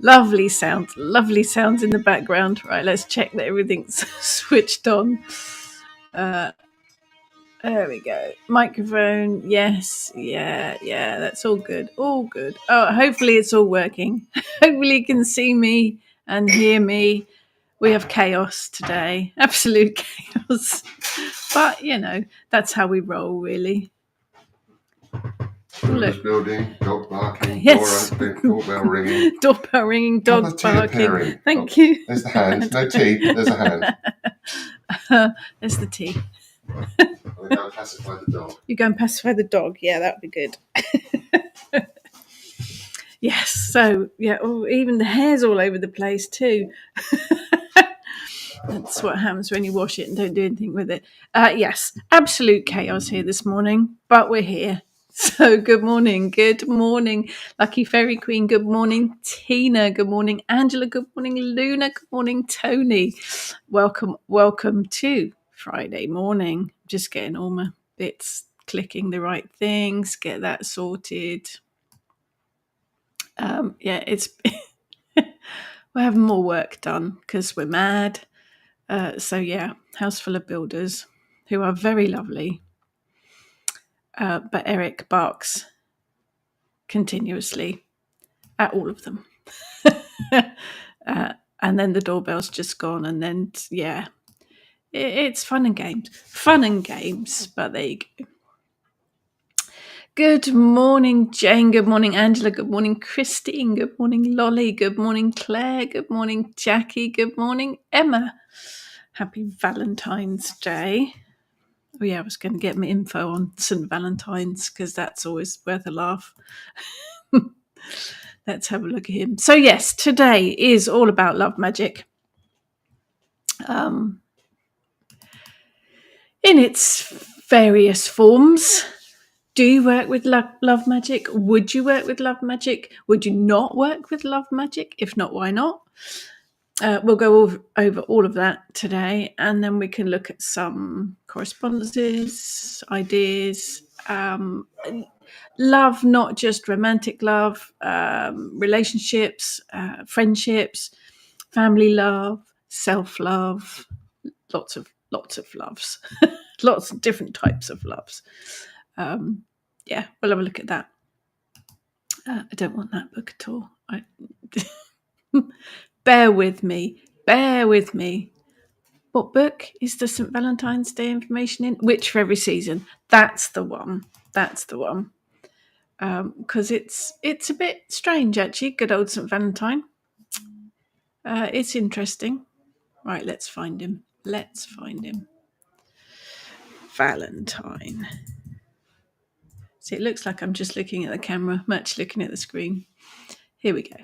Lovely sounds in the background. Right, let's check that everything's switched on. There we go. Microphone, yes, yeah, that's all good. All good. Oh, hopefully it's all working. Hopefully you can see me and hear me. We have chaos today. Absolute chaos. But, that's how we roll, really. Builders building, dog barking, Yes. door opening, doorbell ringing. Doorbell ringing, dog barking. Thank you. There's the hand. No tea. There's a hand. There's the tea. I'm going to go and pacify the dog. You go and pacify the dog. Yeah, that would be good. Yes. So, yeah, even the hair's all over the place too. That's what happens when you wash it and don't do anything with it. Yes, absolute chaos here this morning, but we're here. So good morning, Lucky Fairy Queen, good morning, Tina, good morning, Angela, good morning, Luna, good morning, Tony. Welcome to Friday morning. Just getting all my bits, clicking the right things, get that sorted. It's we're having more work done because we're mad. House full of builders who are very lovely. But Eric barks continuously at all of them. And then the doorbell's just gone. And then, it's fun and games. But there you go. Good morning, Jane. Good morning, Angela. Good morning, Christine. Good morning, Lolly. Good morning, Claire. Good morning, Jackie. Good morning, Emma. Happy Valentine's Day. Oh, yeah, I was going to get my info on St. Valentine's because that's always worth a laugh. Let's have a look at him. So, yes, today is all about love magic. In its various forms. Do you work with love magic? Would you work with love magic? Would you not work with love magic? If not, why not? We'll go over all of that today, and then we can look at some correspondences, ideas, love, not just romantic love, relationships, friendships, family love, self-love, lots of loves, lots of different types of loves. We'll have a look at that. I don't want that book at all. Bear with me. What book is the St. Valentine's Day information in? Which for every season? That's the one. Because it's a bit strange, actually. Good old St. Valentine. It's interesting. Right, let's find him. Valentine. See, it looks like I'm just looking at the camera. I'm actually looking at the screen. Here we go.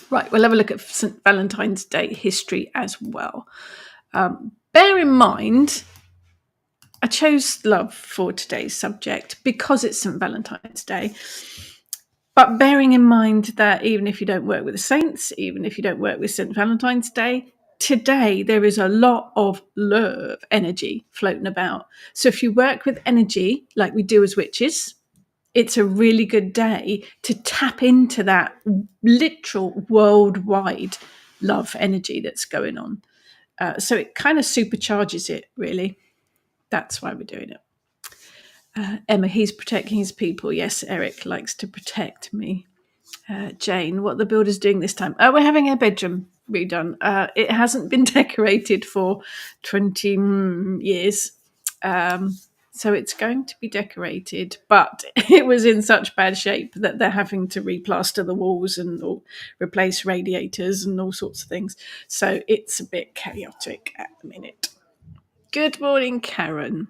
Right, we'll have a look at St. Valentine's Day history as well. Bear in mind, I chose love for today's subject because it's St. Valentine's Day. But bearing in mind that even if you don't work with the saints, even if you don't work with St. Valentine's Day, today there is a lot of love energy floating about. So if you work with energy like we do as witches, it's a really good day to tap into that literal worldwide love energy that's going on. So it kind of supercharges it, really. That's why we're doing it. Emma, he's protecting his people. Yes, Eric likes to protect me. Jane, what are the builders doing this time? We're having our bedroom redone. It hasn't been decorated for 20 years. So it's going to be decorated, but it was in such bad shape that they're having to replaster the walls and replace radiators and all sorts of things. So it's a bit chaotic at the minute. Good morning, Karen.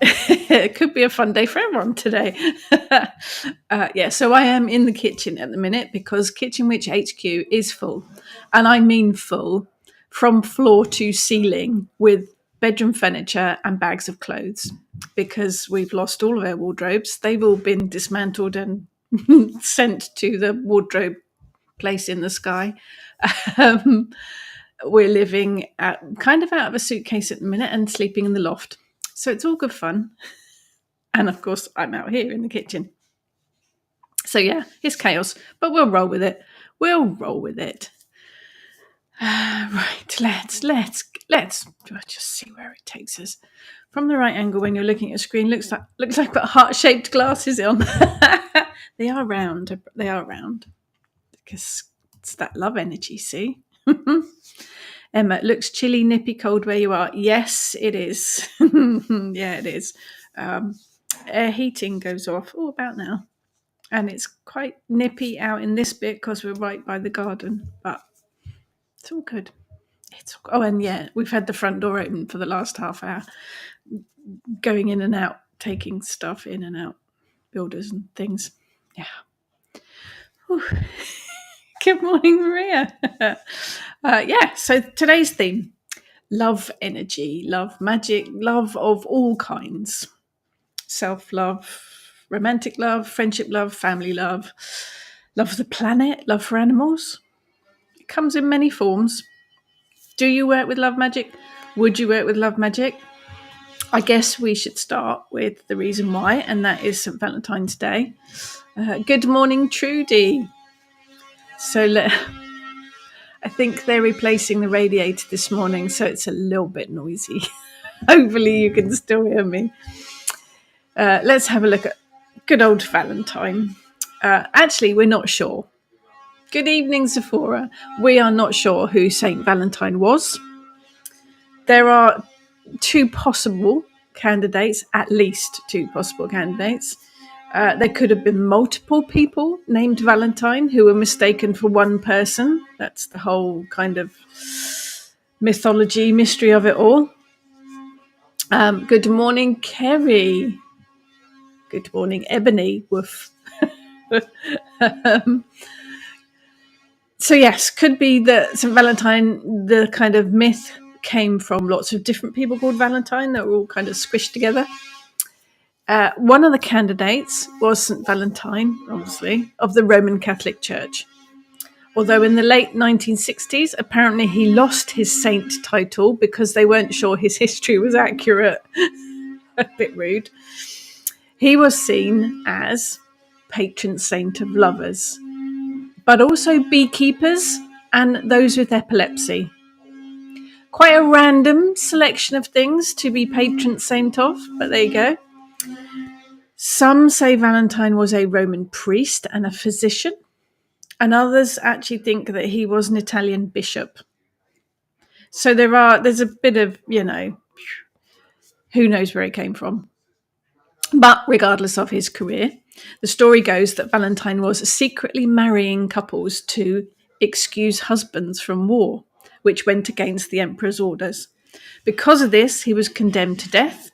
It could be a fun day for everyone today. So I am in the kitchen at the minute because Kitchen Witch HQ is full. And I mean full from floor to ceiling with bedroom furniture and bags of clothes because we've lost all of our wardrobes. They've all been dismantled and sent to the wardrobe place in the sky. We're living kind of out of a suitcase at the minute and sleeping in the loft. So it's all good fun. And of course, I'm out here in the kitchen. So yeah, it's chaos, but we'll roll with it. We'll roll with it. Right, let's just see where it takes us. From the right angle, when you're looking at a screen, looks like got heart-shaped glasses on. They are round. They are round because it's that love energy. See, Emma, it looks chilly, nippy, cold where you are. Yes, it is. Yeah, it is. Air heating goes off. Oh, about now. And it's quite nippy out in this bit because we're right by the garden, but it's all good. And yeah, we've had the front door open for the last half hour, going in and out, taking stuff in and out, builders and things. Yeah. Whew. Good morning, Maria. Yeah, so today's theme, love energy, love magic, love of all kinds. Self-love, romantic love, friendship love, family love, love for the planet, love for animals. It comes in many forms. Do you work with love magic? Would you work with love magic? I guess we should start with the reason why, and that is St. Valentine's Day. Good morning, Trudy. So I think they're replacing the radiator this morning, so it's a little bit noisy. Hopefully you can still hear me. Let's have a look at good old Valentine. Actually, we're not sure. Good evening, Sephora. We are not sure who St. Valentine was. There are two possible candidates, at least two possible candidates. There could have been multiple people named Valentine who were mistaken for one person. That's the whole kind of mystery of it all. Good morning, Kerry. Good morning, Ebony. Woof. So yes, could be that St. Valentine, the kind of myth came from lots of different people called Valentine that were all kind of squished together. One of the candidates was St. Valentine, obviously, of the Roman Catholic Church. Although in the late 1960s, apparently he lost his saint title because they weren't sure his history was accurate. A bit rude. He was seen as patron saint of lovers, but also beekeepers and those with epilepsy. Quite a random selection of things to be patron saint of, but there you go. Some say Valentine was a Roman priest and a physician, and others actually think that he was an Italian bishop. So there's a bit of, who knows where he came from. But regardless of his career, the story goes that Valentine was secretly marrying couples to excuse husbands from war, which went against the emperor's orders. Because of this, he was condemned to death.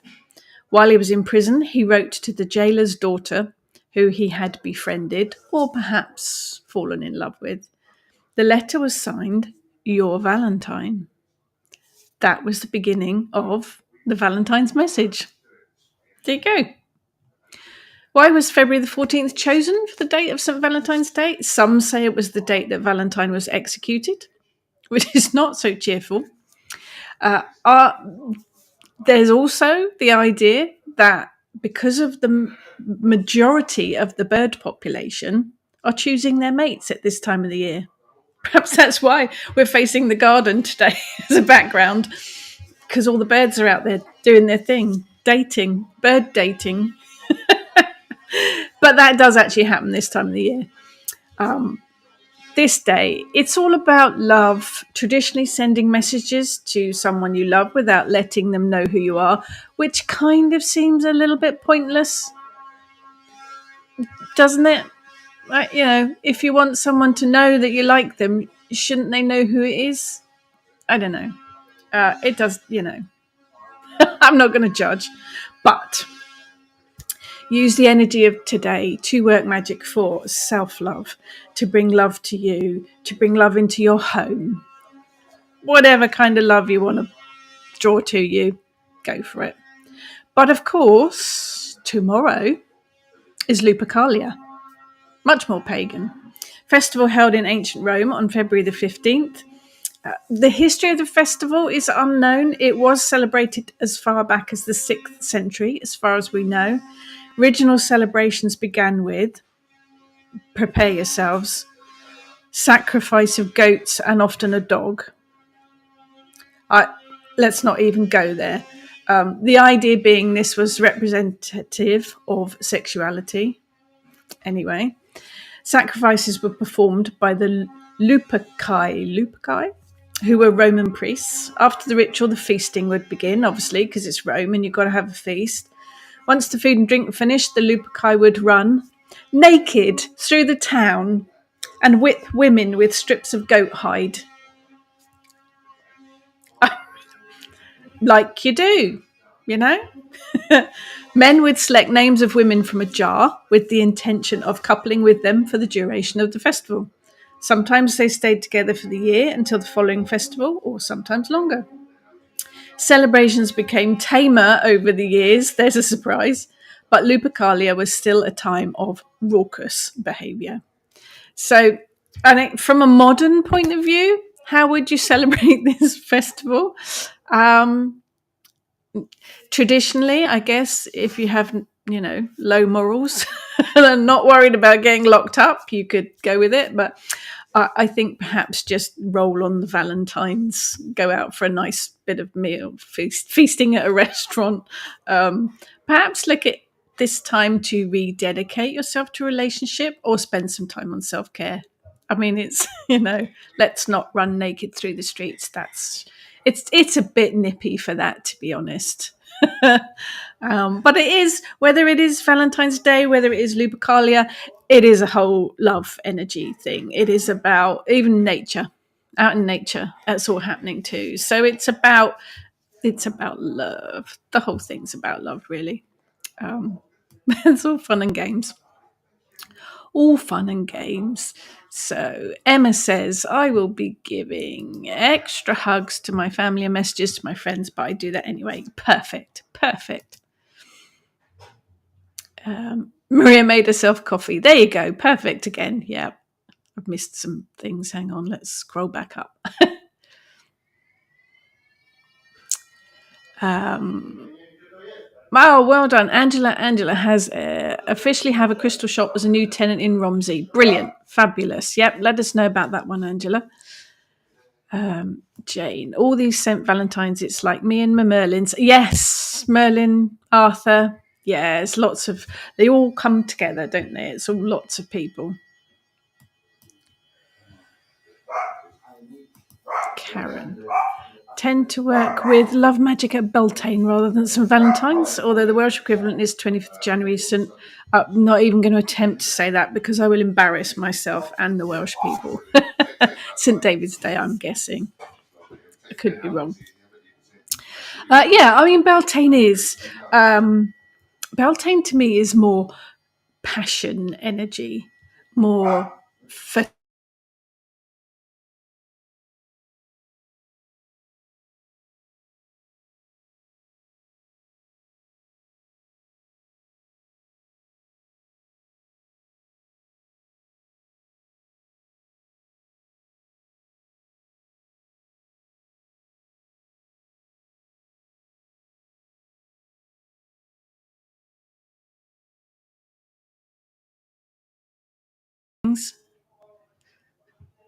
While he was in prison, he wrote to the jailer's daughter, who he had befriended or perhaps fallen in love with. The letter was signed, "Your Valentine." That was the beginning of the Valentine's message. There you go. Why was February the 14th chosen for the date of St. Valentine's Day? Some say it was the date that Valentine was executed, which is not so cheerful. There's also the idea that because of the majority of the bird population are choosing their mates at this time of the year. Perhaps that's why we're facing the garden today as a background, because all the birds are out there doing their thing, dating, bird dating. But that does actually happen this time of the year. This day, it's all about love, traditionally sending messages to someone you love without letting them know who you are, which kind of seems a little bit pointless, doesn't it? If you want someone to know that you like them, shouldn't they know who it is? I don't know. It does, I'm not going to judge, but use the energy of today to work magic for self-love, to bring love to you, to bring love into your home. Whatever kind of love you want to draw to you, go for it. But of course, tomorrow is Lupercalia, much more pagan. Festival held in ancient Rome on February the 15th. The history of the festival is unknown. It was celebrated as far back as the 6th century, as far as we know. Original celebrations began with prepare yourselves. Sacrifice of goats and often a dog. Let's not even go there. The idea being this was representative of sexuality. Anyway, sacrifices were performed by the Luperci, who were Roman priests. After the ritual, the feasting would begin, obviously, because it's Rome and you've got to have a feast. Once the food and drink were finished, the Luperci would run naked through the town and whip women with strips of goat hide. Like you do, you know? Men would select names of women from a jar with the intention of coupling with them for the duration of the festival. Sometimes they stayed together for the year until the following festival, or sometimes longer. Celebrations became tamer over the years, there's a surprise, but Lupercalia was still a time of raucous behaviour. So, from a modern point of view, how would you celebrate this festival? Traditionally, I guess, if you have, low morals and not worried about getting locked up, you could go with it. But I think perhaps just roll on the Valentines, go out for a nice bit of meal, feasting at a restaurant. Perhaps look at this time to rededicate yourself to a relationship or spend some time on self-care. I mean, it's, let's not run naked through the streets. It's a bit nippy for that, to be honest. But it is, whether it is Valentine's Day, whether it is Lupercalia, it is a whole love energy thing. It is about even nature, out in nature. That's all happening too. So it's about love. The whole thing's about love, really. It's all fun and games. All fun and games. So Emma says, I will be giving extra hugs to my family and messages to my friends, but I do that anyway. Perfect. Maria made herself coffee. There you go. Perfect again. Yeah. I've missed some things. Hang on. Let's scroll back up. Oh, well done. Angela has officially have a crystal shop as a new tenant in Romsey. Brilliant. Fabulous. Yep. Let us know about that one, Angela. Jane, all these St. Valentines, it's like me and my Merlins. Yes, Merlin, Arthur. Yeah, it's lots of, they all come together, don't they? It's all lots of people. Karen. Tend to work with Love Magic at Beltane rather than St. Valentine's, although the Welsh equivalent is 25th January. So I'm not even going to attempt to say that because I will embarrass myself and the Welsh people. St. David's Day, I'm guessing. I could be wrong. Beltane is... Beltane to me is more passion, energy, more...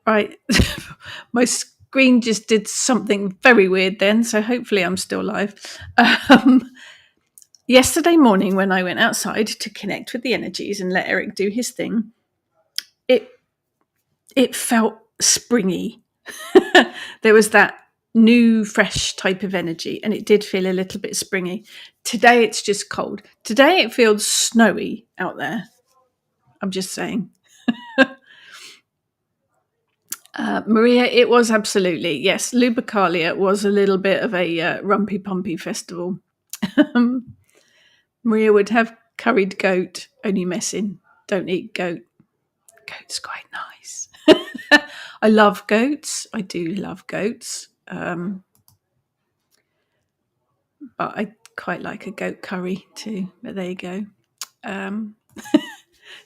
Right. My screen just did something very weird then, so hopefully I'm still live. Yesterday morning when I went outside to connect with the energies and let Eric do his thing, it felt springy. There was that new, fresh type of energy, and it did feel a little bit springy. Today it's just cold. Today it feels snowy out there. I'm just saying. Maria, it was absolutely, yes. Lupercalia was a little bit of a rumpy-pumpy festival. Maria would have curried goat, only messing. Don't eat goat. Goat's quite nice. I love goats. I do love goats. But I quite like a goat curry too. But there you go.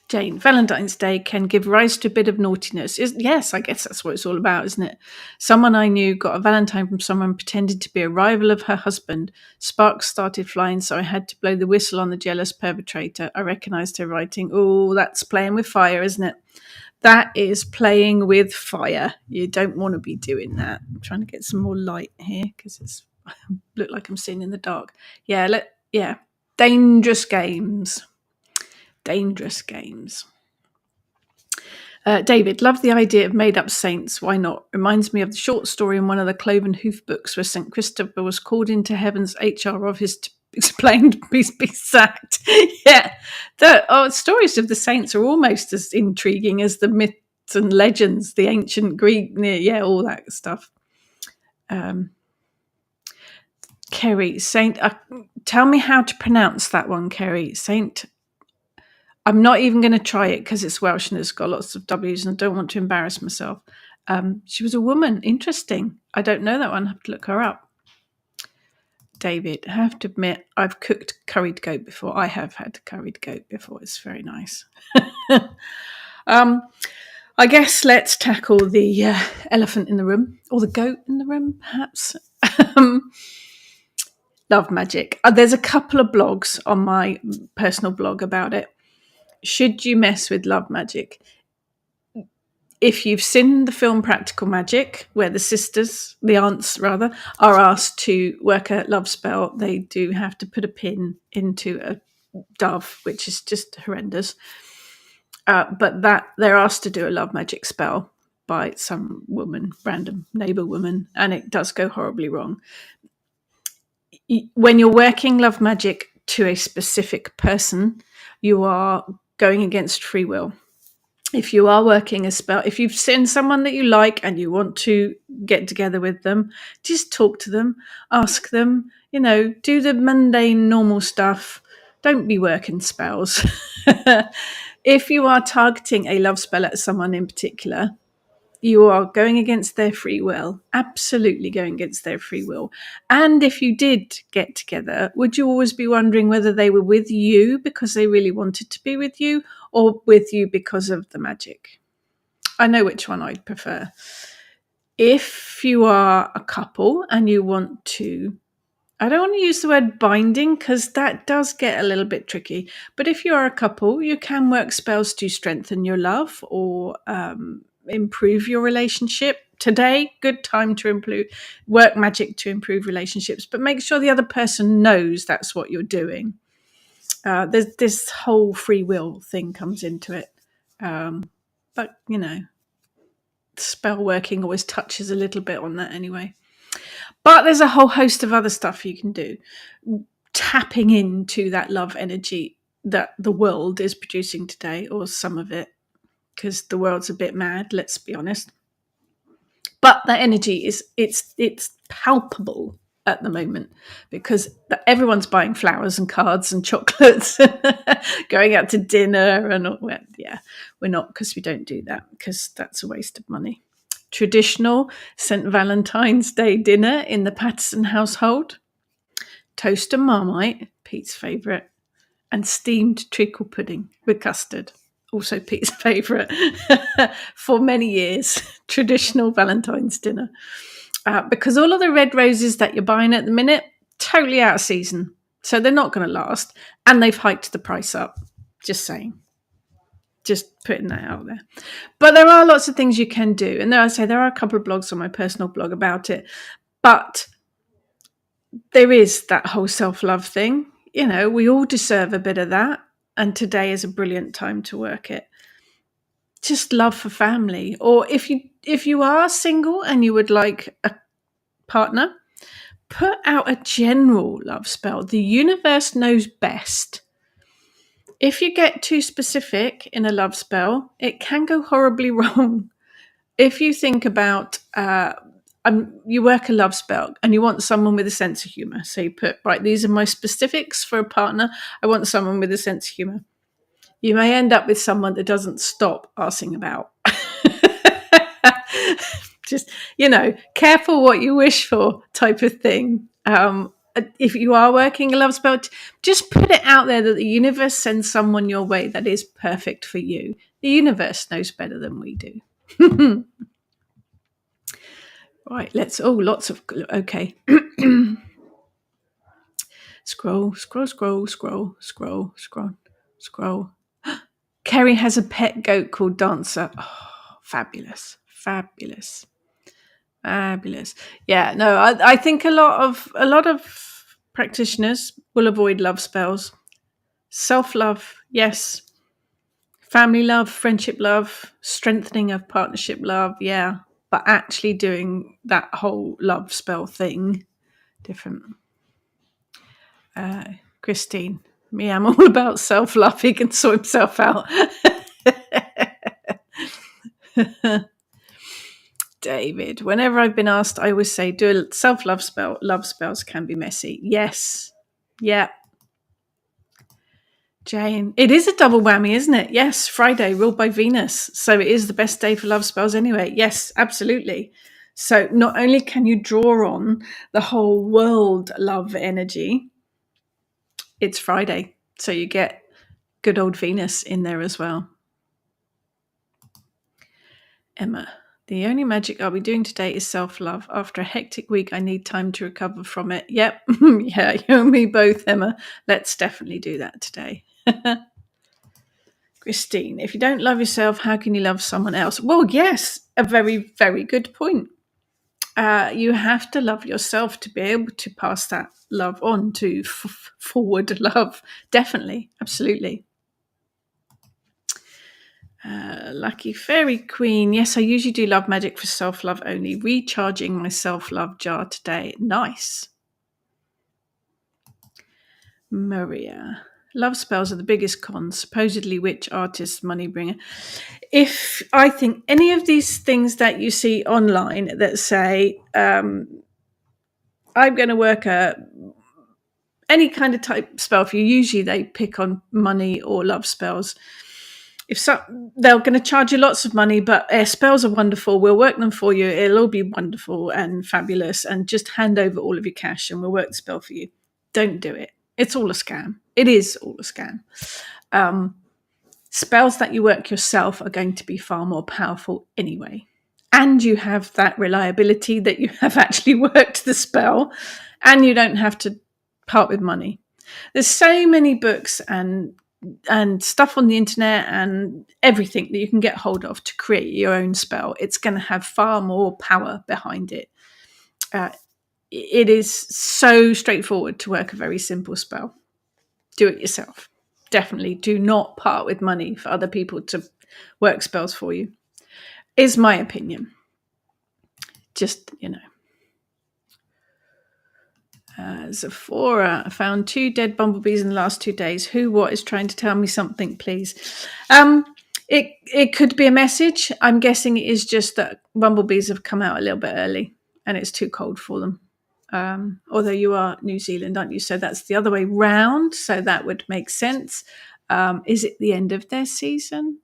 Jane, Valentine's Day can give rise to a bit of naughtiness. Yes, I guess that's what it's all about, isn't it? Someone I knew got a Valentine from someone pretended to be a rival of her husband. Sparks started flying, so I had to blow the whistle on the jealous perpetrator. I recognised her writing. Oh, that's playing with fire, isn't it? That is playing with fire. You don't want to be doing that. I'm trying to get some more light here because it's look like I'm seeing in the dark. Yeah. Dangerous games. Dangerous games. David, love the idea of made-up saints. Why not? Reminds me of the short story in one of the Cloven Hoof books where St. Christopher was called into heaven's HR office to explain to be sacked. Yeah. The stories of the saints are almost as intriguing as the myths and legends, the ancient Greek, all that stuff. Kerry, Saint, tell me how to pronounce that one, Kerry. Saint, I'm not even going to try it because it's Welsh and it's got lots of W's and I don't want to embarrass myself. She was a woman. Interesting. I don't know that one. I have to look her up. David, I have to admit, I've cooked curried goat before. I have had curried goat before. It's very nice. I guess let's tackle the elephant in the room, or the goat in the room, perhaps. Love magic. There's a couple of blogs on my personal blog about it. Should you mess with love magic? If you've seen the film Practical Magic, where the aunts rather, are asked to work a love spell, they do have to put a pin into a dove, which is just horrendous. But that they're asked to do a love magic spell by some woman, random neighbour woman, and it does go horribly wrong. When you're working love magic to a specific person, you are going against free will. If you are working a spell, if you've seen someone that you like and you want to get together with them, just talk to them, ask them, do the mundane, normal stuff. Don't be working spells. If you are targeting a love spell at someone in particular, you are going against their free will, absolutely going against their free will. And if you did get together, would you always be wondering whether they were with you because they really wanted to be with you or with you because of the magic? I know which one I'd prefer. If you are a couple and you want to, I don't want to use the word binding because that does get a little bit tricky. But if you are a couple, you can work spells to strengthen your love or improve your relationship. Today, good time to work magic to improve relationships, but make sure the other person knows that's what you're doing. There's this whole free will thing comes into it. But, spell working always touches a little bit on that anyway. But there's a whole host of other stuff you can do. Tapping into that love energy that the world is producing today, or some of it, because the world's a bit mad, let's be honest. But that energy it's palpable at the moment because everyone's buying flowers and cards and chocolates, going out to dinner and all. Well, yeah, we're not, because we don't do that because that's a waste of money. Traditional St. Valentine's Day dinner in the Patterson household. Toast and Marmite, Pete's favourite, and steamed treacle pudding with custard, also Pete's favourite, for many years. Traditional Valentine's dinner. Because all of the red roses that you're buying at the minute, totally out of season. So they're not going to last. And they've hiked the price up. Just saying. Just putting that out there. But there are lots of things you can do. And there are a couple of blogs on my personal blog about it. But there is that whole self-love thing. We all deserve a bit of that. And today is a brilliant time to work it. Just love for family. Or if you are single and you would like a partner, put out a general love spell. The universe knows best. If you get too specific in a love spell, it can go horribly wrong. If you think about you work a love spell and you want someone with a sense of humour. So you put, right, these are my specifics for a partner. I want someone with a sense of humour. You may end up with someone that doesn't stop asking about. Just, careful what you wish for type of thing. if you are working a love spell, just put it out there that the universe sends someone your way that is perfect for you. The universe knows better than we do. Right, lots of, okay. Scroll. Kerry has a pet goat called Dancer. Oh, fabulous. Yeah, no, I think a lot of practitioners will avoid love spells. Self-love, yes. Family love, friendship love, strengthening of partnership love, yeah. But actually doing that whole love spell thing, different. Christine, me, I'm all about self-love. He can sort himself out. David, whenever I've been asked, I always say, do a self-love spell. Love spells can be messy. Yes. Yeah. Jane, it is a double whammy, isn't it? Yes, Friday, ruled by Venus. So it is the best day for love spells anyway. Yes, absolutely. So not only can you draw on the whole world love energy, it's Friday. So you get good old Venus in there as well. Emma, the only magic I'll be doing today is self-love. After a hectic week, I need time to recover from it. Yep. Yeah, you and me both, Emma. Let's definitely do that today. Christine, if you don't love yourself, how can you love someone else? Well, yes, a very, very good point. You have to love yourself to be able to pass that love on to forward love. Definitely. Absolutely. Lucky Fairy Queen. Yes, I usually do love magic for self-love only. Recharging my self-love jar today. Nice. Maria. Love spells are the biggest con. Supposedly witch, artist, money bringer. If I think any of these things that you see online that say, I'm going to work any kind of type spell for you, usually they pick on money or love spells. They're going to charge you lots of money, but spells are wonderful. We'll work them for you. It'll all be wonderful and fabulous. And just hand over all of your cash and we'll work the spell for you. Don't do it. It's all a scam. It is all a scam. Spells that you work yourself are going to be far more powerful anyway. And you have that reliability that you have actually worked the spell and you don't have to part with money. There's so many books and stuff on the internet and everything that you can get hold of to create your own spell. It's going to have far more power behind it. It is so straightforward to work a very simple spell. Do it yourself. Definitely do not part with money for other people to work spells for you, is my opinion. Just, Zephora found 2 dead bumblebees in the last 2 days. What is trying to tell me something, please? It could be a message. I'm guessing it is just that bumblebees have come out a little bit early and it's too cold for them. Although you are New Zealand, aren't you? So that's the other way round. So that would make sense. Is it the end of their season?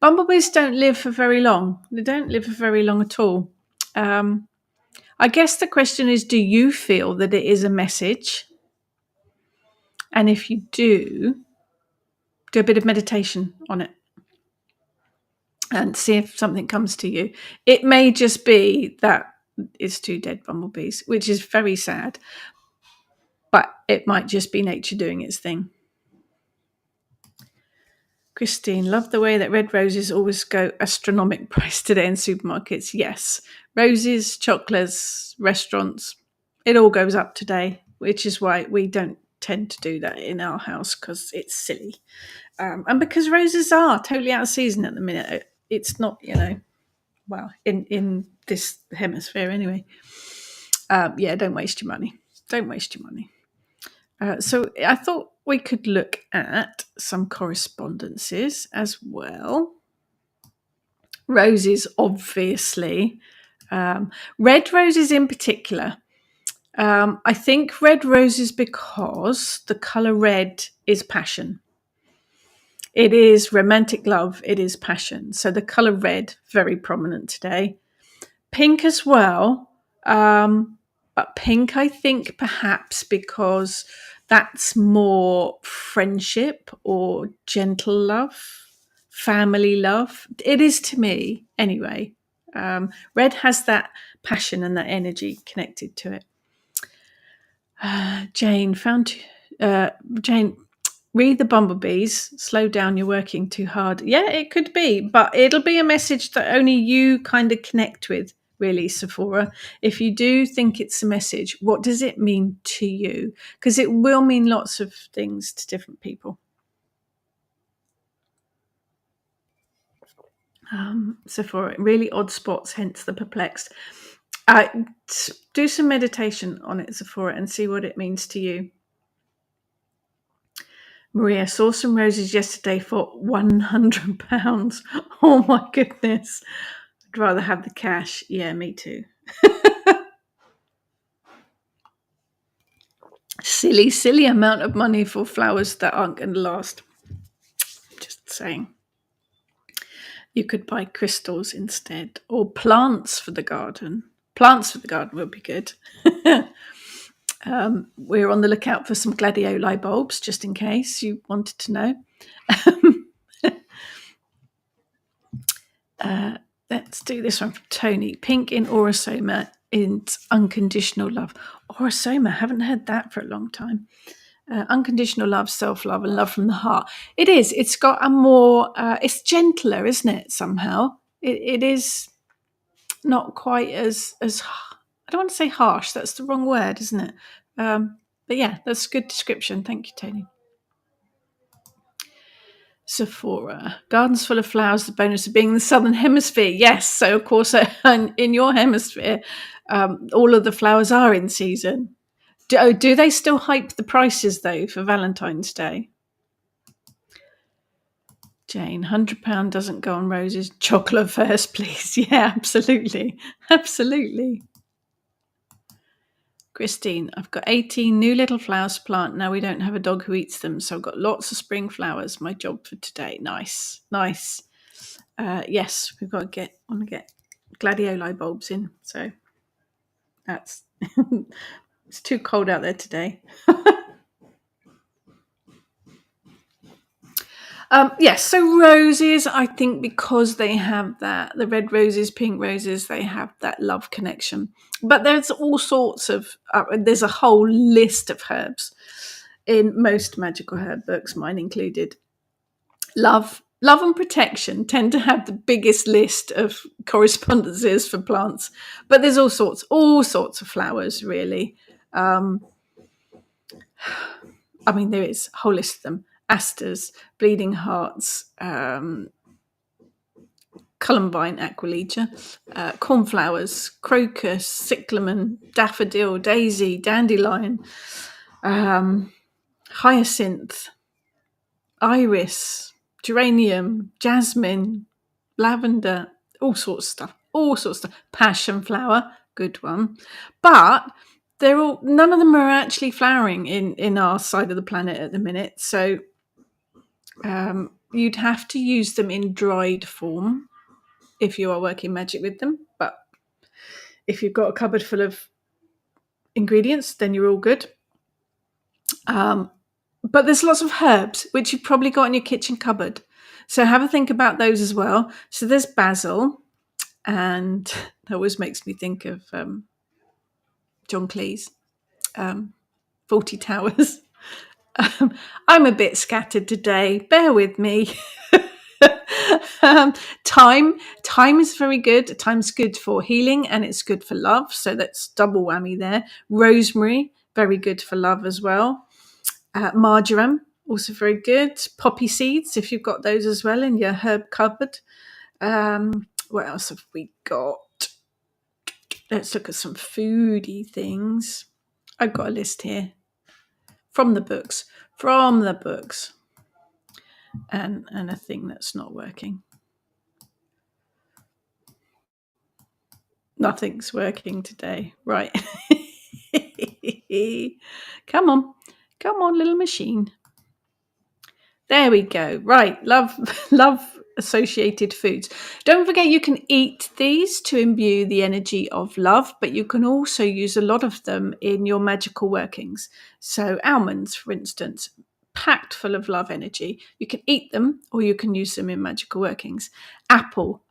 Bumblebees don't live for very long. They don't live for very long at all. I guess the question is, do you feel that it is a message? And if you do a bit of meditation on it and see if something comes to you. It may just be that it's 2 dead bumblebees, which is very sad, but it might just be nature doing its thing. Christine, love the way that red roses always go astronomic price today in supermarkets. Yes, roses, chocolates, restaurants, it all goes up today, which is why we don't tend to do that in our house because it's silly. And because roses are totally out of season at the minute. It's not, well, in this hemisphere anyway. Don't waste your money. Don't waste your money. So I thought we could look at some correspondences as well. Roses, obviously. Red roses in particular. I think red roses because the colour red is passion. It is romantic love. It is passion. So the colour red, very prominent today. Pink as well. But pink, I think perhaps because that's more friendship or gentle love, family love. It is to me anyway. Red has that passion and that energy connected to it. Jane, read the bumblebees. Slow down, you're working too hard. Yeah, it could be, but it'll be a message that only you kind of connect with, really, Sephora. If you do think it's a message, what does it mean to you? Because it will mean lots of things to different people. Sephora, really odd spots, hence the perplexed. Do some meditation on it, Sephora, and see what it means to you. Maria, saw some roses yesterday for £100. Oh my goodness. I'd rather have the cash. Yeah, me too. Silly amount of money for flowers that aren't going to last. Just saying. You could buy crystals instead, or plants for the garden. Plants for the garden would be good. We're on the lookout for some gladioli bulbs, just in case you wanted to know. Let's do this one from Tony. Pink in Orosoma in Unconditional Love. Orosoma, haven't heard that for a long time. Unconditional love, self-love, and love from the heart. It is. It's got a more, it's gentler, isn't it, somehow? It is not quite as, I don't want to say harsh. That's the wrong word, isn't it? But yeah, that's a good description. Thank you, Tony. Sephora. Gardens full of flowers, the bonus of being in the southern hemisphere. Yes, so of course in your hemisphere, all of the flowers are in season. Do they still hype the prices though for Valentine's Day? Jane, £100 doesn't go on roses. Chocolate first, please. Yeah, absolutely. Absolutely. Christine, I've got 18 new little flowers to plant. Now we don't have a dog who eats them, so I've got lots of spring flowers. My job for today. Nice. Yes, we've got to want to get gladioli bulbs in. So that's it's too cold out there today. Yes, so roses, I think because they have that, the red roses, pink roses, they have that love connection. But there's all sorts of, there's a whole list of herbs in most magical herb books, mine included. Love and protection tend to have the biggest list of correspondences for plants. But there's all sorts of flowers, really. There is a whole list of them. Asters, bleeding hearts, columbine, aquilegia, cornflowers, crocus, cyclamen, daffodil, daisy, dandelion, hyacinth, iris, geranium, jasmine, lavender, all sorts of stuff. Passion flower, good one. But none of them are actually flowering in our side of the planet at the minute. So you'd have to use them in dried form if you are working magic with them. But if you've got a cupboard full of ingredients, then you're all good. But there's lots of herbs, which you've probably got in your kitchen cupboard. So have a think about those as well. So there's basil, and that always makes me think of John Cleese, 40 Towers. I'm a bit scattered today. Bear with me. Thyme is very good. Thyme's good for healing and it's good for love. So that's double whammy there. Rosemary, very good for love as well. Marjoram, also very good. Poppy seeds, if you've got those as well in your herb cupboard. What else have we got? Let's look at some foodie things. I've got a list here from the books. And a thing that's not working. Nothing's working today. Right. Come on, little machine. There we go. Right. Love associated foods. Don't forget you can eat these to imbue the energy of love, but you can also use a lot of them in your magical workings. So almonds, for instance, packed full of love energy. You can eat them or you can use them in magical workings. Apple,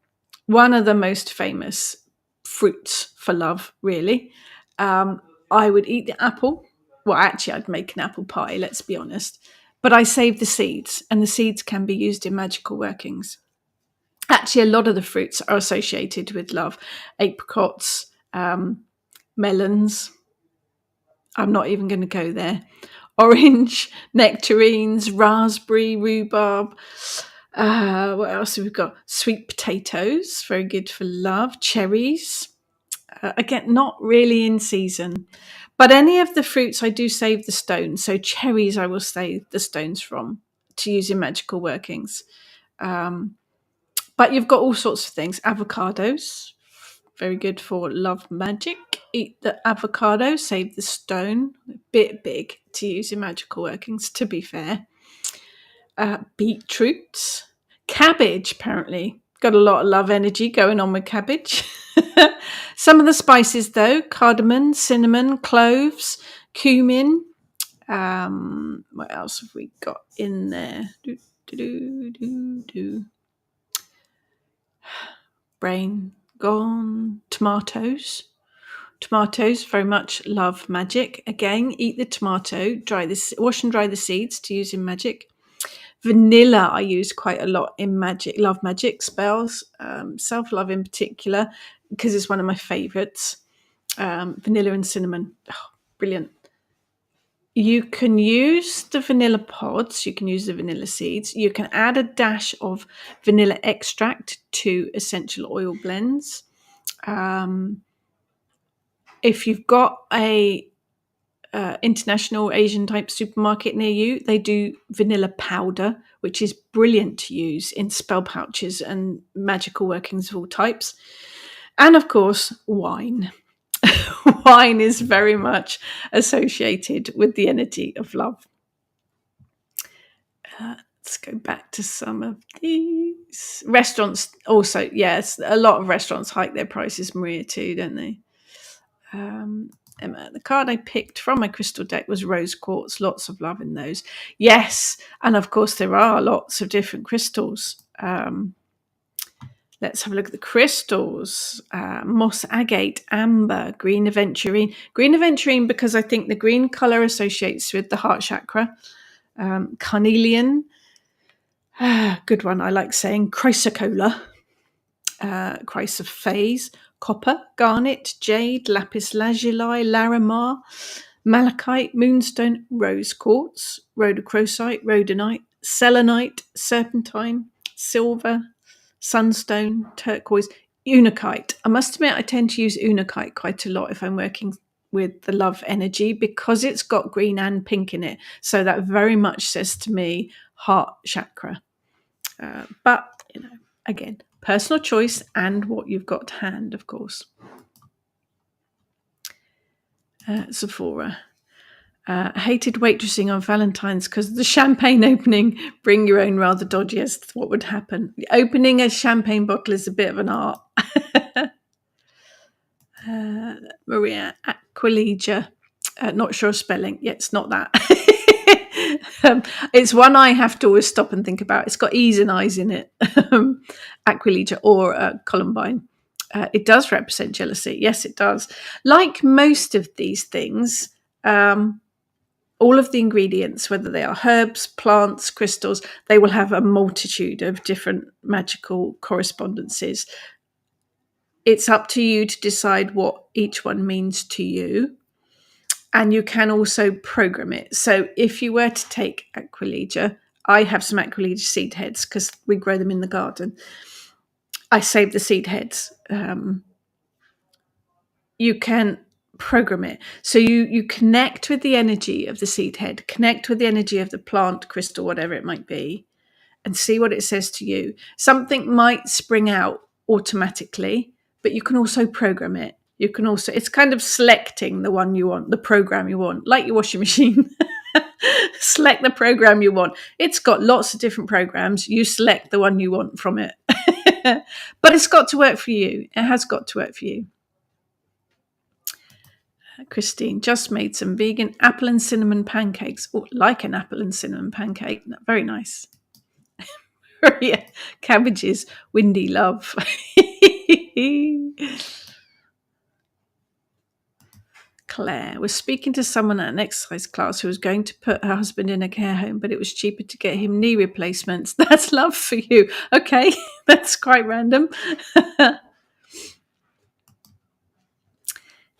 one of the most famous fruits for love, really. I would eat the apple. Well, actually, I'd make an apple pie, let's be honest. But I save the seeds, and the seeds can be used in magical workings. Actually, a lot of the fruits are associated with love. Apricots, melons. I'm not even going to go there. Orange, nectarines, raspberry, rhubarb. What else have we got? Sweet potatoes, very good for love. Cherries. Again, not really in season. But any of the fruits, I do save the stones. So cherries, I will save the stones from to use in magical workings. But you've got all sorts of things. Avocados, very good for love magic. Eat the avocado, save the stone. A bit big to use in magical workings, to be fair. Beetroot. Cabbage, apparently. Got a lot of love energy going on with cabbage. Some of the spices, though, cardamom, cinnamon, cloves, cumin. What else have we got in there? Brain gone. Tomatoes. Tomatoes, very much love magic. Again, eat the tomato, wash and dry the seeds to use in magic. Vanilla I use quite a lot in magic, love magic spells, self-love in particular, because it's one of my favourites. Vanilla and cinnamon. Oh, brilliant. You can use the vanilla pods, you can use the vanilla seeds, you can add a dash of vanilla extract to essential oil blends. If you've got a international Asian type supermarket near you, they do vanilla powder, which is brilliant to use in spell pouches and magical workings of all types. And of course, wine. Wine is very much associated with the energy of love. Let's go back to some of these. Restaurants also, yes, a lot of restaurants hike their prices, Maria, too, don't they? Emma, the card I picked from my crystal deck was rose quartz. Lots of love in those. Yes, and of course there are lots of different crystals. Let's have a look at the crystals. Moss agate, amber, green aventurine. Green aventurine because I think the green colour associates with the heart chakra. Carnelian. Good one, I like saying. Chrysocolla. Chrysoprase. Copper, garnet, jade, lapis lazuli, larimar, malachite, moonstone, rose quartz, rhodochrosite, rhodonite, selenite, serpentine, silver, sunstone, turquoise, unakite. I must admit I tend to use unakite quite a lot if I'm working with the love energy because it's got green and pink in it. So that very much says to me heart chakra. But, again, personal choice and what you've got to hand, of course. Sephora. Hated waitressing on Valentine's because of the champagne opening. Bring your own rather dodgy as to what would happen. Opening a champagne bottle is a bit of an art. Maria Aquilegia. Not sure of spelling. Yeah, it's not that. It's one I have to always stop and think about. It's got E's and I's in it. Aquilegia or Columbine. It does represent jealousy. Yes, it does. Like most of these things, all of the ingredients, whether they are herbs, plants, crystals, they will have a multitude of different magical correspondences. It's up to you to decide what each one means to you. And you can also program it. So if you were to take Aquilegia, I have some Aquilegia seed heads because we grow them in the garden. I save the seed heads. You can program it. So you connect with the energy of the seed head, connect with the energy of the plant, crystal, whatever it might be, and see what it says to you. Something might spring out automatically, but you can also program it. You can also, it's kind of selecting the one you want, the program you want, like your washing machine. Select the program you want. It's got lots of different programs. You select the one you want from it. But it's got to work for you. It has got to work for you. Christine just made some vegan apple and cinnamon pancakes. Oh, like an apple and cinnamon pancake. Very nice. Yeah. Cabbages, windy love. Claire was speaking to someone at an exercise class who was going to put her husband in a care home, but it was cheaper to get him knee replacements. That's love for you. Okay, that's quite random.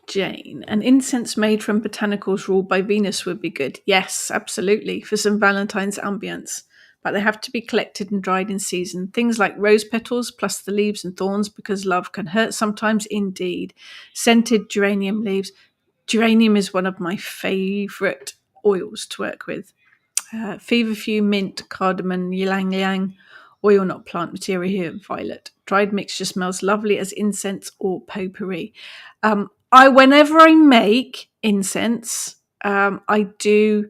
Jane, an incense made from botanicals ruled by Venus would be good. Yes, absolutely, for some Valentine's ambience. But they have to be collected and dried in season. Things like rose petals plus the leaves and thorns, because love can hurt sometimes indeed. Scented geranium leaves. Geranium is one of my favourite oils to work with. Feverfew, mint, cardamom, ylang ylang. Oil, not plant material here, violet. Dried mixture smells lovely as incense or potpourri. Whenever I make incense, I do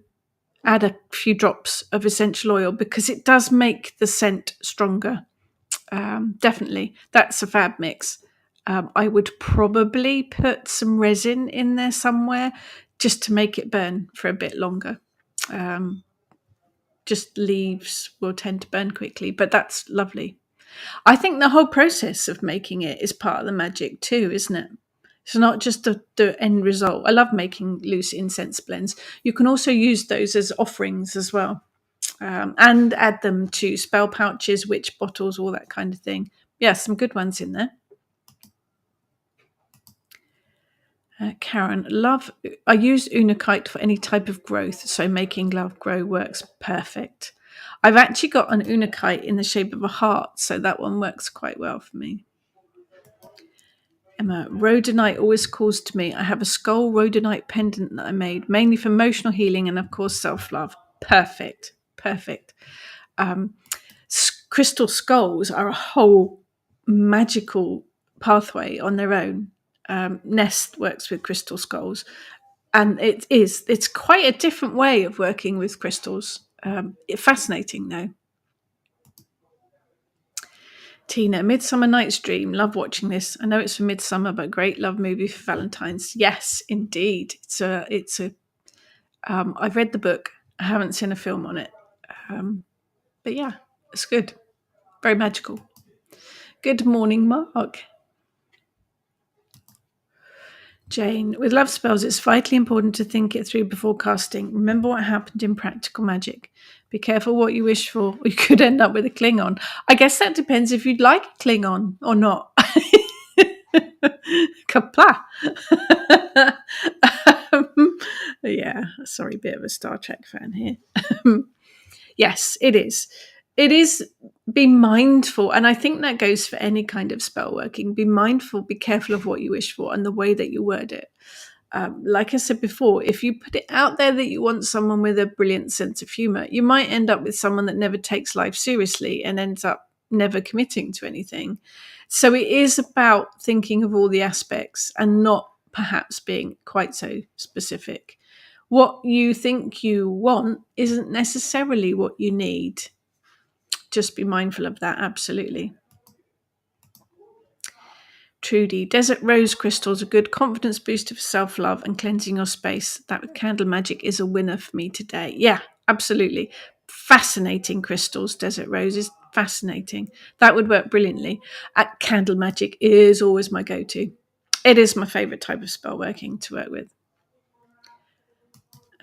add a few drops of essential oil because it does make the scent stronger. Definitely. That's a fab mix. I would probably put some resin in there somewhere just to make it burn for a bit longer. Just leaves will tend to burn quickly, but that's lovely. I think the whole process of making it is part of the magic too, isn't it? It's not just the end result. I love making loose incense blends. You can also use those as offerings as well, and add them to spell pouches, witch bottles, all that kind of thing. Yeah, some good ones in there. Karen, love. I use Unakite for any type of growth, so making love grow works perfect. I've actually got an Unakite in the shape of a heart, so that one works quite well for me. Emma, rhodonite always calls to me. I have a skull rhodonite pendant that I made, mainly for emotional healing and, of course, self-love. Perfect. Crystal skulls are a whole magical pathway on their own. Nest works with crystal skulls, and it's quite a different way of working with crystals. Fascinating, though. Tina, Midsummer Night's Dream. Love watching this. I know it's for Midsummer, but great love movie for Valentine's. Yes, indeed. I've read the book. I haven't seen a film on it, but yeah, it's good. Very magical. Good morning, Mark. Jane, with love spells, it's vitally important to think it through before casting. Remember what happened in practical magic. Be careful what you wish for, or you could end up with a Klingon. I guess that depends if you'd like a Klingon or not. Kapla. Yeah, sorry, bit of a Star Trek fan here. Yes, it is. It is. Be mindful, and I think that goes for any kind of spell working. Be mindful, be careful of what you wish for and the way that you word it. Like I said before, if you put it out there that you want someone with a brilliant sense of humor, you might end up with someone that never takes life seriously and ends up never committing to anything. So it is about thinking of all the aspects and not perhaps being quite so specific. What you think you want isn't necessarily what you need. Just be mindful of that, absolutely. Trudy, desert rose crystals, a good confidence booster for self-love and cleansing your space. That with candle magic is a winner for me today. Yeah, absolutely. Fascinating crystals, desert roses, fascinating. That would work brilliantly. Candle magic is always my go-to. It is my favourite type of spell working to work with.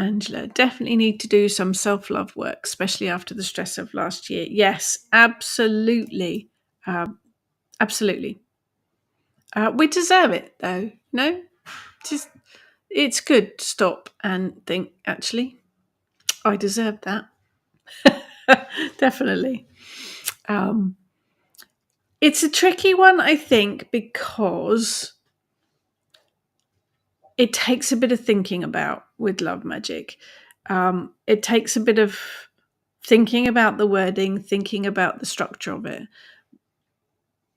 Angela, definitely need to do some self-love work, especially after the stress of last year. Yes, absolutely. Absolutely. We deserve it, though. No? Just, it's good to stop and think, actually, I deserve that. Definitely. It's a tricky one, I think, because it takes a bit of thinking about with love magic. It takes a bit of thinking about the wording, thinking about the structure of it.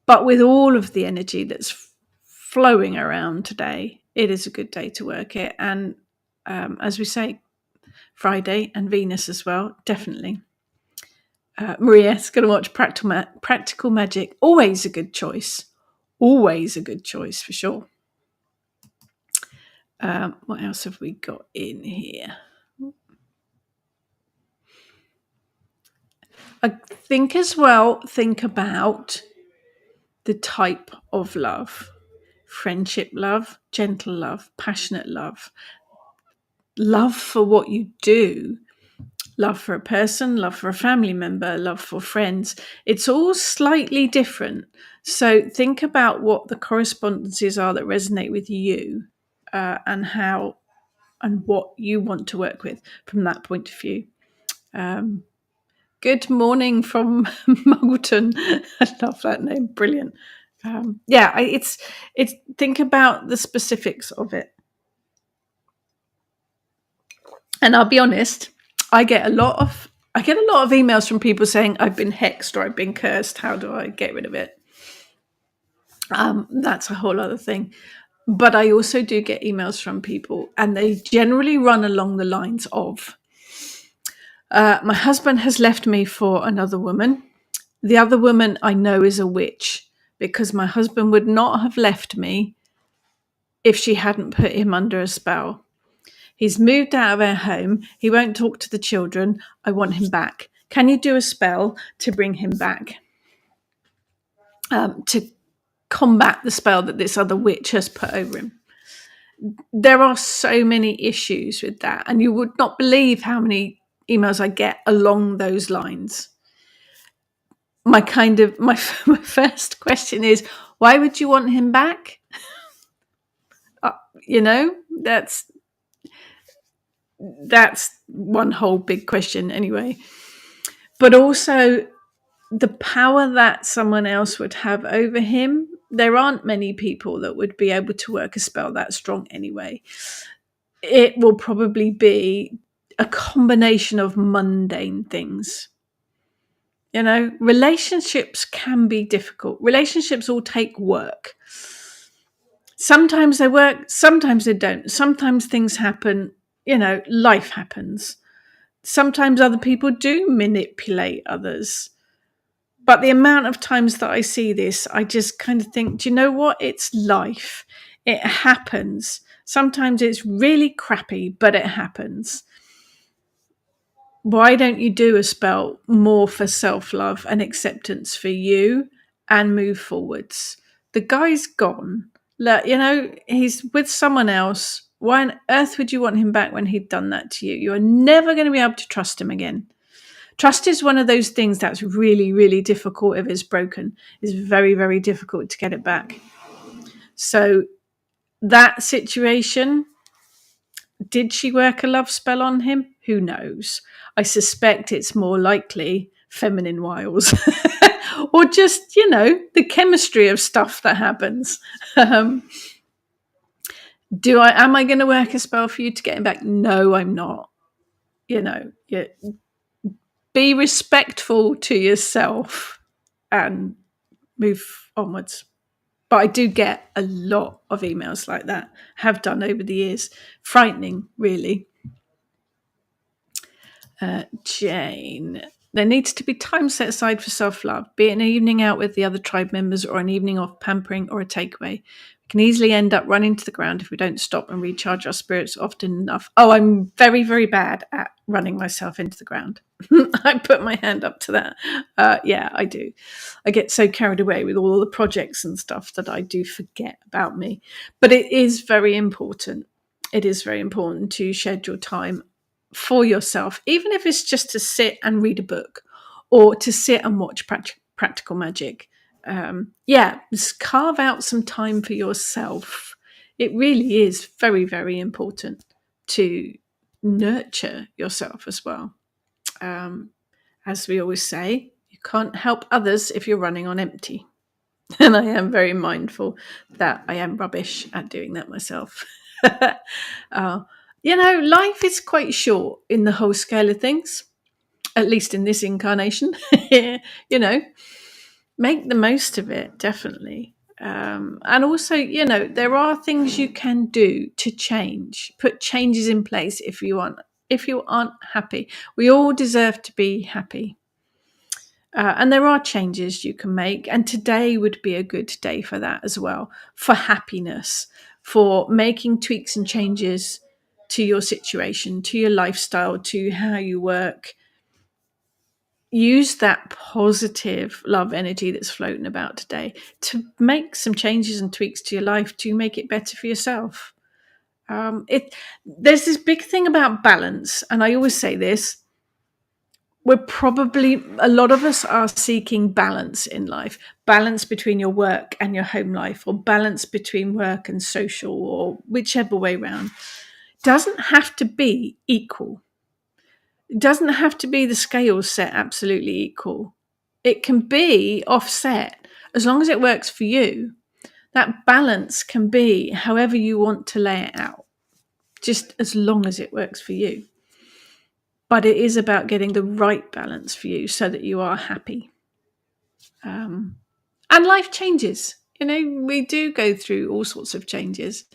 But with all of the energy that's flowing around today, it is a good day to work it. And as we say, Friday, and Venus as well, definitely. Maria's going to watch Practical Magic. Always a good choice. Always a good choice for sure. What else have we got in here? I think as well, think about the type of love. Friendship love, gentle love, passionate love. Love for what you do. Love for a person, love for a family member, love for friends. It's all slightly different. So think about what the correspondences are that resonate with you, and how and what you want to work with from that point of view. Good morning from Muggleton. I love that name. Brilliant. It's think about the specifics of it. And I'll be honest, I get a lot of emails from people saying I've been hexed or I've been cursed. How do I get rid of it? That's a whole other thing. But I also do get emails from people, and they generally run along the lines of, my husband has left me for another woman. The other woman I know is a witch, because my husband would not have left me if she hadn't put him under a spell. He's moved out of our home. He won't talk to the children. I want him back. Can you do a spell to bring him back? To combat the spell that this other witch has put over him. There are so many issues with that, and you would not believe how many emails I get along those lines. My first question is, why would you want him back? That's one whole big question anyway. But also the power that someone else would have over him. There aren't many people that would be able to work a spell that strong anyway. It will probably be a combination of mundane things. Relationships can be difficult. Relationships all take work. Sometimes they work, sometimes they don't. Sometimes things happen, life happens. Sometimes other people do manipulate others. But the amount of times that I see this, I just kind of think, do you know what? It's life. It happens. Sometimes it's really crappy, but it happens. Why don't you do a spell more for self-love and acceptance for you and move forwards? The guy's gone. He's with someone else. Why on earth would you want him back when he'd done that to you? You are never going to be able to trust him again. Trust is one of those things that's really, really difficult if it's broken. It's very, very difficult to get it back. So that situation, did she work a love spell on him? Who knows? I suspect it's more likely feminine wiles or just, the chemistry of stuff that happens. Am I going to work a spell for you to get him back? No, I'm not. Be respectful to yourself and move onwards. But I do get a lot of emails like that, have done over the years. Frightening, really. Jane, there needs to be time set aside for self-love, be it an evening out with the other tribe members or an evening off pampering or a takeaway. We can easily end up running to the ground if we don't stop and recharge our spirits often enough. Oh, I'm very, very bad at running myself into the ground. I put my hand up to that. Yeah, I do. I get so carried away with all the projects and stuff that I do forget about me. But it is very important. It is very important to schedule time for yourself, even if it's just to sit and read a book or to sit and watch practical magic. Just carve out some time for yourself. It really is very, very important to nurture yourself as well. As we always say, you can't help others if you're running on empty. And I am very mindful that I am rubbish at doing that myself. Life is quite short in the whole scale of things, at least in this incarnation. Make the most of it, definitely. And also, there are things you can do to change, put changes in place if you want, if you aren't happy. We all deserve to be happy. And there are changes you can make. And today would be a good day for that as well, for happiness, for making tweaks and changes to your situation, to your lifestyle, to how you work. Use that positive love energy that's floating about today to make some changes and tweaks to your life to make it better for yourself. There's this big thing about balance. And I always say this, a lot of us are seeking balance in life, balance between your work and your home life, or balance between work and social, or whichever way around. Doesn't have to be equal. It doesn't have to be the scales set absolutely equal. It can be offset as long as it works for you. That balance can be however you want to lay it out, just as long as it works for you. But it is about getting the right balance for you so that you are happy. And life changes. We do go through all sorts of changes.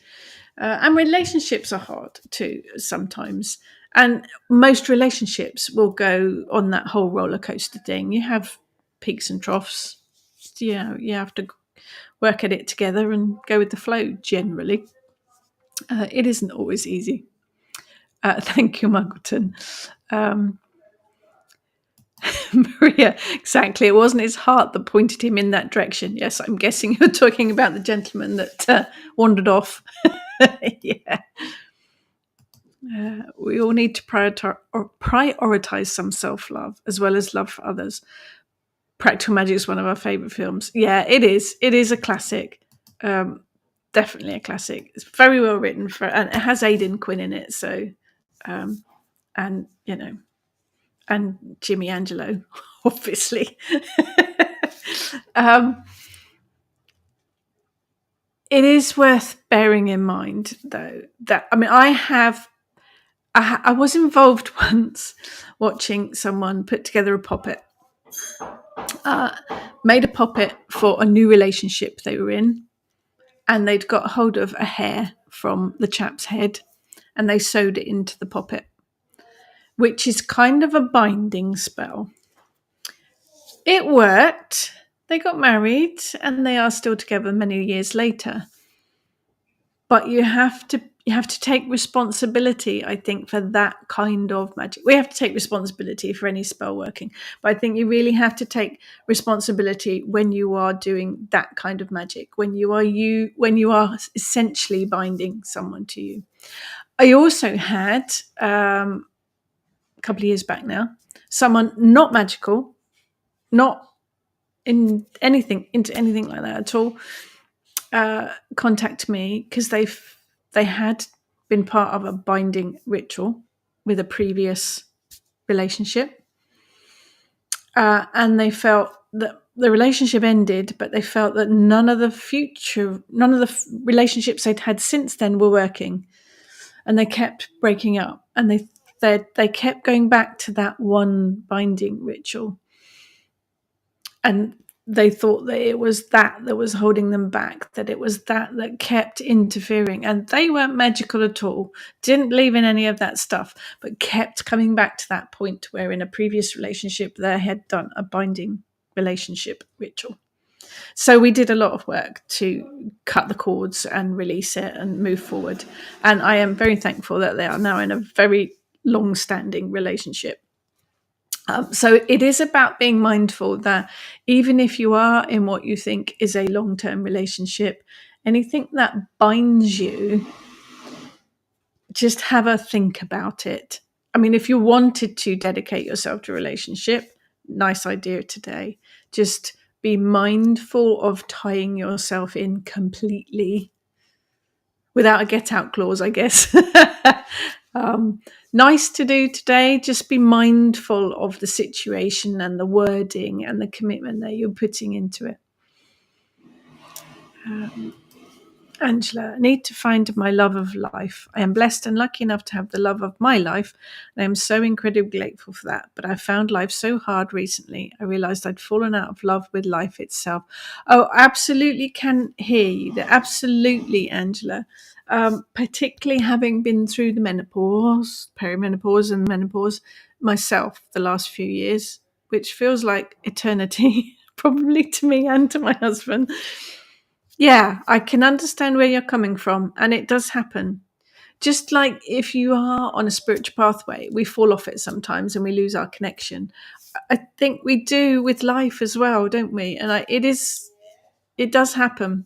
And relationships are hard too sometimes. And most relationships will go on that whole roller coaster thing. You have peaks and troughs. You have to work at it together and go with the flow generally. It isn't always easy. Thank you, Muggleton. Maria, exactly. It wasn't his heart that pointed him in that direction. Yes, I'm guessing you're talking about the gentleman that wandered off. Yeah. We all need to prioritize some self-love as well as love for others. Practical Magic is one of our favorite films. Yeah, it is. It is a classic. Definitely a classic. It's very well written and it has Aidan Quinn in it. So, and Jimmy Angelo, obviously. It is worth bearing in mind, though, that I was involved once watching someone put together a puppet, made a puppet for a new relationship they were in, and they'd got hold of a hair from the chap's head and they sewed it into the puppet, which is kind of a binding spell. It worked. They got married and they are still together many years later. But you have to take responsibility, I think, for that kind of magic. We have to take responsibility for any spell working, but I think you really have to take responsibility when you are doing that kind of magic, when you are essentially binding someone to you. I also had a couple of years back now, someone not magical, not into anything like that at all, contact me because they had been part of a binding ritual with a previous relationship, and they felt that the relationship ended, but they felt that none of the relationships they'd had since then were working, and they kept breaking up, and they kept going back to that one binding ritual, and they thought that it was that was holding them back, that it was that kept interfering. And they weren't magical at all, didn't believe in any of that stuff, but kept coming back to that point where in a previous relationship they had done a binding relationship ritual. So we did a lot of work to cut the cords and release it and move forward. And I am very thankful that they are now in a very long-standing relationship. So it is about being mindful that even if you are in what you think is a long-term relationship, anything that binds you, just have a think about it. I mean, if you wanted to dedicate yourself to a relationship, nice idea today. Just be mindful of tying yourself in completely without a get-out clause, I guess. Nice to do today. Just be mindful of the situation and the wording and the commitment that you're putting into it. Angela, I need to find my love of life. I am blessed and lucky enough to have the love of my life, and I am so incredibly grateful for that. But I found life so hard recently. I realised I'd fallen out of love with life itself. Oh, absolutely can hear you. Absolutely, Angela. Particularly having been through the menopause, perimenopause, and menopause myself the last few years, which feels like eternity, probably to me and to my husband. Yeah, I can understand where you're coming from, and it does happen. Just like if you are on a spiritual pathway, we fall off it sometimes and we lose our connection. I think we do with life as well, don't we? And it does happen.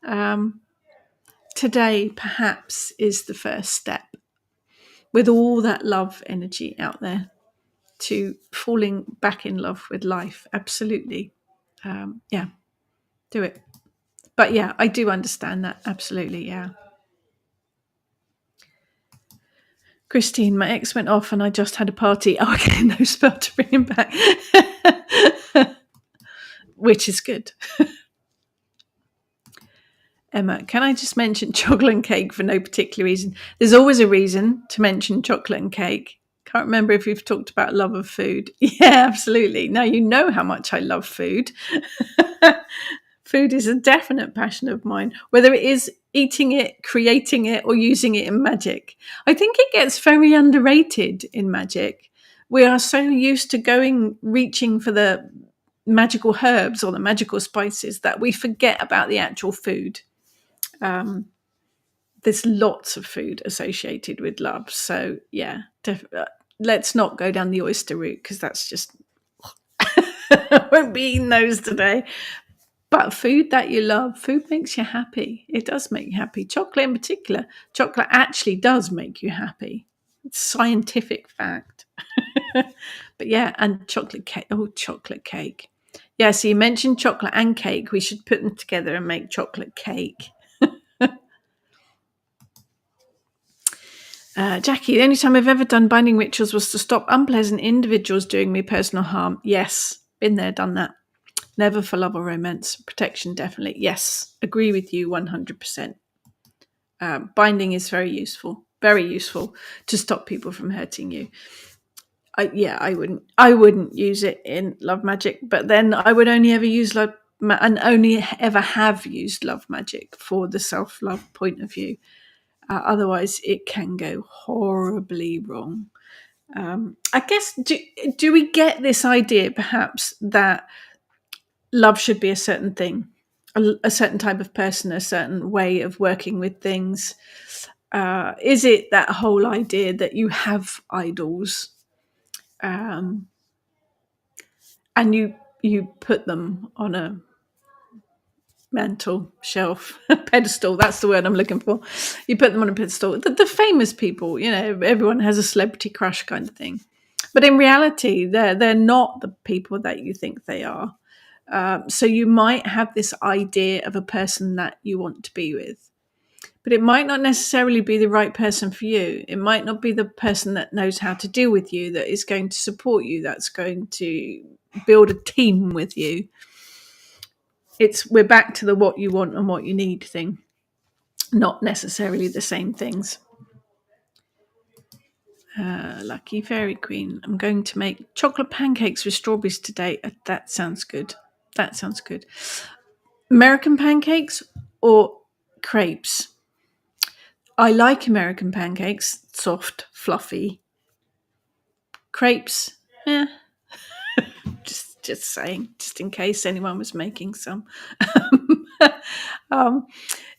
Um, Today, perhaps, is the first step with all that love energy out there to falling back in love with life. Absolutely. Yeah, do it. But yeah, I do understand that. Absolutely. Yeah. Christine, my ex went off and I just had a party. Oh, okay, no spell to bring him back. Which is good. Emma, can I just mention chocolate and cake for no particular reason? There's always a reason to mention chocolate and cake. Can't remember if we've talked about love of food. Yeah, absolutely. Now you know how much I love food. Food is a definite passion of mine, whether it is eating it, creating it, or using it in magic. I think it gets very underrated in magic. We are so used to reaching for the magical herbs or the magical spices that we forget about the actual food. There's lots of food associated with love. So, yeah, let's not go down the oyster route because that's just, I won't be eating those today. But food that you love, food makes you happy. It does make you happy. Chocolate in particular, chocolate actually does make you happy. It's scientific fact. But yeah, and chocolate cake. Oh, chocolate cake. Yeah, so you mentioned chocolate and cake. We should put them together and make chocolate cake. Jackie, the only time I've ever done binding rituals was to stop unpleasant individuals doing me personal harm. Yes, been there, done that. Never for love or romance. Protection, definitely. Yes, agree with you 100%. Binding is very useful to stop people from hurting you. I wouldn't use it in love magic, but then I would only ever use only ever have used love magic for the self-love point of view. Otherwise, it can go horribly wrong. I guess, do we get this idea perhaps that love should be a certain thing, a certain type of person, a certain way of working with things? Is it that whole idea that you have idols and you put them on a mantle, shelf, pedestal? That's the word I'm looking for. You put them on a pedestal. The famous people, everyone has a celebrity crush kind of thing. But in reality, they're not the people that you think they are. So you might have this idea of a person that you want to be with, but it might not necessarily be the right person for you. It might not be the person that knows how to deal with you, that is going to support you, that's going to build a team with you. We're back to the what you want and what you need thing, not necessarily the same things. Lucky Fairy Queen. I'm going to make chocolate pancakes with strawberries today. That sounds good. American pancakes or crepes? I like American pancakes, soft, fluffy. Crepes, just saying, just in case anyone was making some.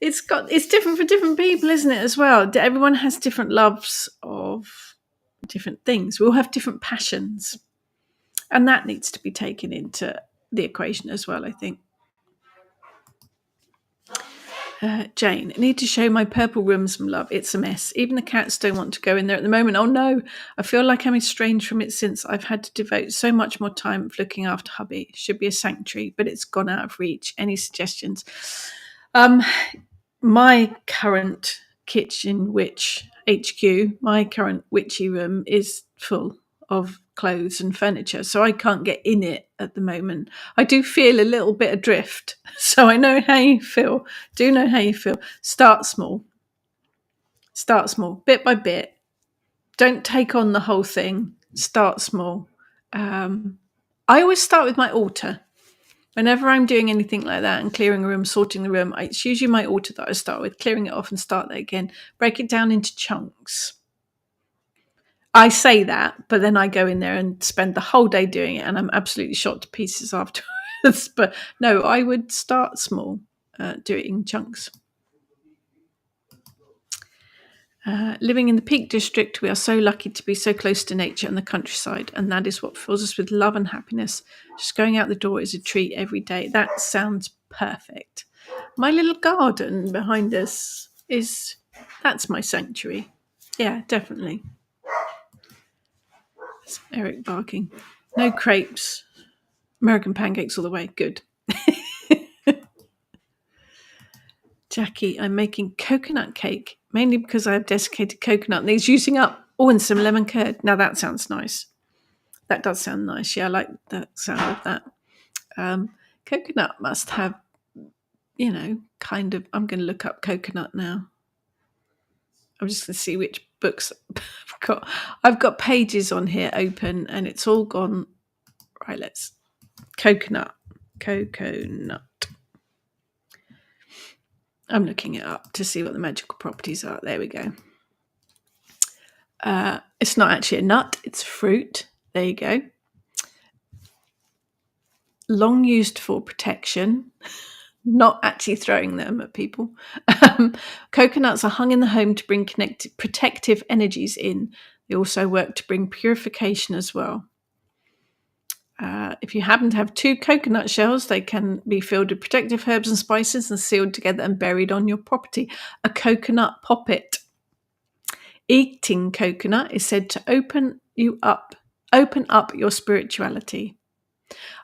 It's different for different people, isn't it? As well, everyone has different loves of different things. We all have different passions, and that needs to be taken into the equation as well, I think. Jane, I need to show my purple room some love. It's a mess. Even the cats don't want to go in there at the moment. Oh no, I feel like I'm estranged from it since I've had to devote so much more time of looking after hubby. It should be a sanctuary, but it's gone out of reach. Any suggestions? My current kitchen witch HQ, my current witchy room is full of clothes and furniture, so I can't get in it at the moment. I do feel a little bit adrift, so I know how you feel. Do know how you feel. Start small, bit by bit. Don't take on the whole thing. Start small. I always start with my altar. Whenever I'm doing anything like that and clearing a room, sorting the room, it's usually my altar that I start with, clearing it off and start there again. Break it down into chunks. I say that, but then I go in there and spend the whole day doing it, and I'm absolutely shot to pieces afterwards. But no, I would start small, do it in chunks. Living in the Peak District, we are so lucky to be so close to nature and the countryside, and that is what fills us with love and happiness. Just going out the door is a treat every day. That sounds perfect. My little garden behind us that's my sanctuary. Yeah, definitely. It's Eric barking. No crepes. American pancakes all the way. Good. Jackie, I'm making coconut cake, mainly because I have desiccated coconut and it's using up. Oh, and some lemon curd. Now that sounds nice. That does sound nice. Yeah, I like the sound of that. Coconut must have, kind of. I'm going to look up coconut now. I'm just going to see which books I've got. I've got pages on here open and it's all gone. Right, let's. Coconut. I'm looking it up to see what the magical properties are. There we go. It's not actually a nut, it's fruit. There you go. Long used for protection, not actually throwing them at people. Coconuts are hung in the home to bring protective energies in. They also work to bring purification as well. If you happen to have 2 coconut shells, they can be filled with protective herbs and spices and sealed together and buried on your property. A coconut poppet. Eating coconut is said to open up your spirituality.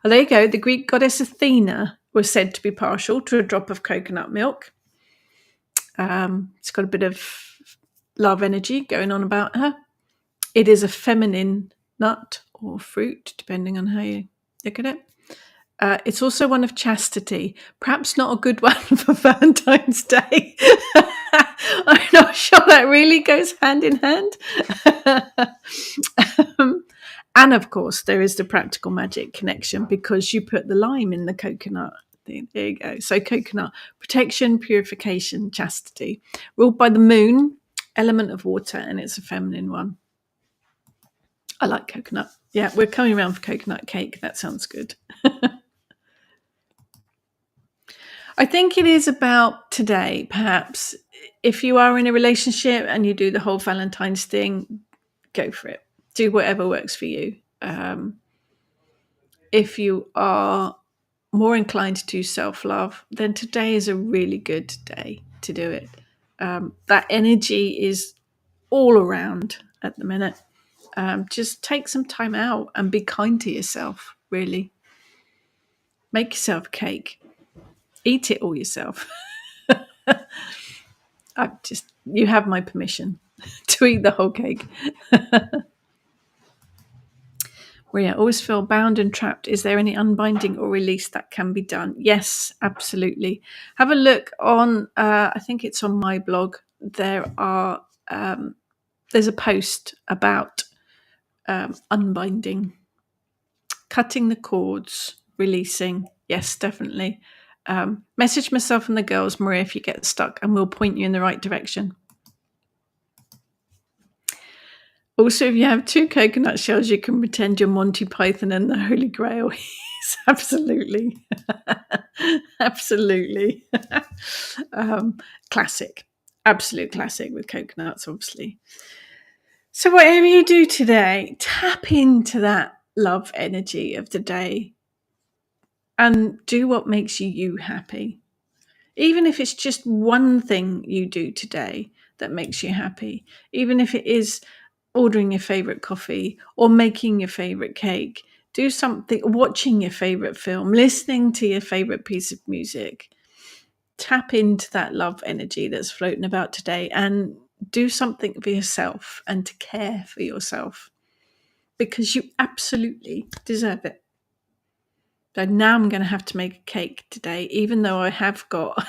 Oh, there you go. The Greek goddess Athena was said to be partial to a drop of coconut milk. It's got a bit of love energy going on about her. It is a feminine nut or fruit, depending on how you look at it. It's also one of chastity. Perhaps not a good one for Valentine's Day. I'm not sure that really goes hand in hand. And of course, there is the practical magic connection because you put the lime in the coconut. There you go. So coconut, protection, purification, chastity. Ruled by the moon, element of water, and it's a feminine one. I like coconut. Yeah, we're coming around for coconut cake. That sounds good. I think it is about today, perhaps. If you are in a relationship and you do the whole Valentine's thing, go for it. Do whatever works for you. If you are more inclined to do self-love, then today is a really good day to do it. That energy is all around at the minute. Just take some time out and be kind to yourself, really. Make yourself a cake. Eat it all yourself. You have my permission to eat the whole cake. Where I always feel bound and trapped. Is there any unbinding or release that can be done? Yes, absolutely. Have a look on, I think it's on my blog. There's a post about unbinding, cutting the cords, releasing. Yes, definitely. Message myself and the girls, Maria, if you get stuck, and we'll point you in the right direction. Also, if you have 2 coconut shells, you can pretend you're Monty Python and the Holy Grail. Yes, absolutely. Absolutely. Classic. Absolute classic with coconuts, obviously. So whatever you do today, tap into that love energy of the day and do what makes you happy. Even if it's just one thing you do today that makes you happy, even if it is ordering your favorite coffee or making your favorite cake, do something, watching your favorite film, listening to your favorite piece of music. Tap into that love energy that's floating about today and do something for yourself and to care for yourself. because you absolutely deserve it. So now I'm going to have to make a cake today, even though I have got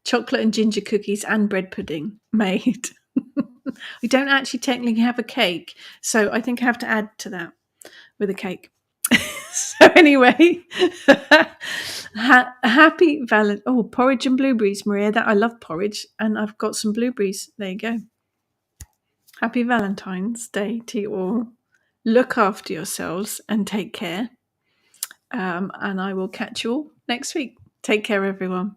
chocolate and ginger cookies and bread pudding made. We don't actually technically have a cake, so I think I have to add to that with a cake. So anyway, happy Valentine. Oh, porridge and blueberries, Maria. That I love porridge, and I've got some blueberries. There you go. Happy Valentine's Day to you all. Look after yourselves and take care. And I will catch you all next week. Take care, everyone.